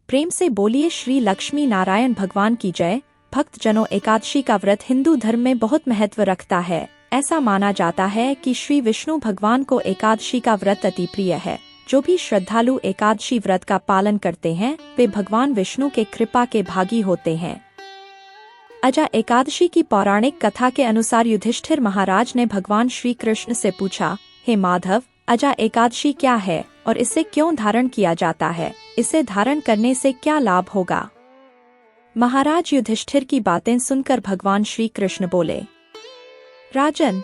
प्रेम से बोलिए श्री लक्ष्मी नारायण भगवान की जय। भक्तजनों, एकादशी का व्रत हिंदू धर्म में बहुत महत्व रखता है। ऐसा माना जाता है कि श्री विष्णु भगवान को एकादशी का व्रत अति प्रिय है। जो भी श्रद्धालु एकादशी व्रत का पालन करते हैं वे भगवान विष्णु के कृपा के भागी होते हैं। अजा एकादशी की पौराणिक कथा के अनुसार युधिष्ठिर महाराज ने भगवान श्री कृष्ण से पूछा, हे माधव, अजा एकादशी क्या है और इसे क्यों धारण किया जाता है? इसे धारण करने से क्या लाभ होगा? महाराज युधिष्ठिर की बातें सुनकर भगवान श्री कृष्ण बोले, राजन,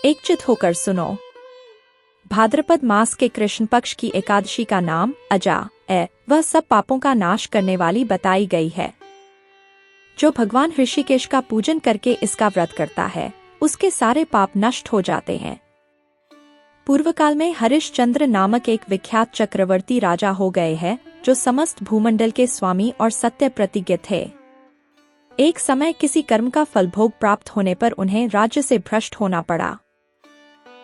एकचित होकर सुनो। भाद्रपद मास के कृष्ण पक्ष की एकादशी का नाम अजा है। वह सब पापों का नाश करने वाली बताई गई है। जो भगवान ऋषिकेश का पूजन करके इसका व्रत करता है उसके सारे पाप नष्ट हो जाते हैं। पूर्व काल में हरिश्चंद्र नामक एक विख्यात चक्रवर्ती राजा हो गए हैं जो समस्त भूमंडल के स्वामी और सत्य प्रतिज्ञ थे। एक समय किसी कर्म का फल भोग प्राप्त होने पर उन्हें राज्य से भ्रष्ट होना पड़ा।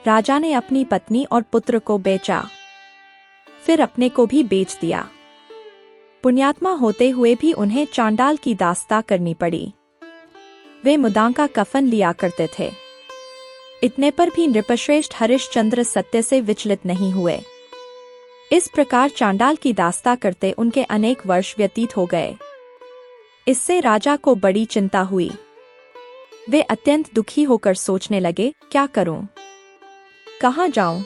राजा ने अपनी पत्नी और पुत्र को बेचा, फिर अपने को भी बेच दिया। पुण्यात्मा होते हुए भी उन्हें चांडाल की दास्ता करनी पड़ी। वे मुदां का कफन लिया करते थे। इतने पर भी नृपश्रेष्ठ हरिश्चंद्र सत्य से विचलित नहीं हुए। इस प्रकार चांडाल की दास्ता करते उनके अनेक वर्ष व्यतीत हो गए। इससे राजा को बड़ी चिंता हुई। वे अत्यंत दुखी होकर सोचने लगे, क्या करूं? कहां जाऊं?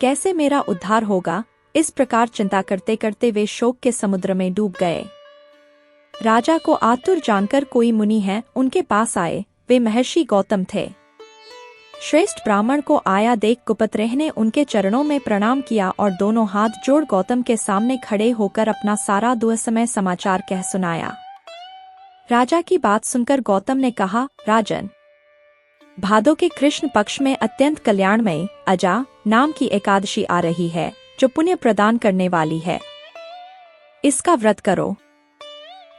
कैसे मेरा उद्धार होगा? इस प्रकार चिंता करते करते वे शोक के समुद्र में डूब गए। राजा को आतुर जानकर कोई मुनि है उनके पास आए। वे महर्षि गौतम थे। श्रेष्ठ ब्राह्मण को आया देख कुपत्रह ने उनके चरणों में प्रणाम किया और दोनों हाथ जोड़ गौतम के सामने खड़े होकर अपना सारा दुःसमय समाचार कह सुनाया। राजा की बात सुनकर गौतम ने कहा, राजन, भादो के कृष्ण पक्ष में अत्यंत कल्याणमयी अजा नाम की एकादशी आ रही है जो पुण्य प्रदान करने वाली है। इसका व्रत करो,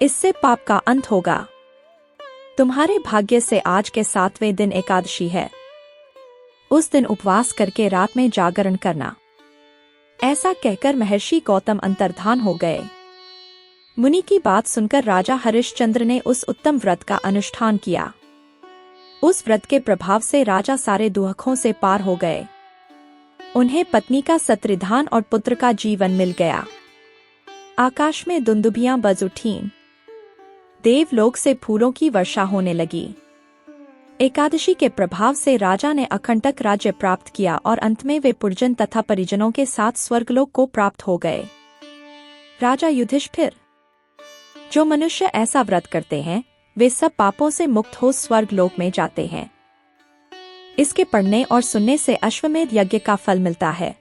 इससे पाप का अंत होगा। तुम्हारे भाग्य से आज के 7वें दिन एकादशी है। उस दिन उपवास करके रात में जागरण करना। ऐसा कहकर महर्षि गौतम अंतर्धान हो गए। मुनि की बात सुनकर राजा हरिश्चंद्र ने उस उत्तम व्रत का अनुष्ठान किया। उस व्रत के प्रभाव से राजा सारे दुखों से पार हो गए। उन्हें पत्नी का सत्रिधान और पुत्र का जीवन मिल गया। आकाश में दुंदुभियां बज उठीं। देवलोक से फूलों की वर्षा होने लगी। एकादशी के प्रभाव से राजा ने अखंडक राज्य प्राप्त किया और अंत में वे पुरजन तथा परिजनों के साथ स्वर्गलोक को प्राप्त हो गए। राजा युधिष्ठिर, जो मनुष्य ऐसा व्रत करते हैं वे सब पापों से मुक्त हो स्वर्गलोक में जाते हैं। इसके पढ़ने और सुनने से अश्वमेध यज्ञ का फल मिलता है।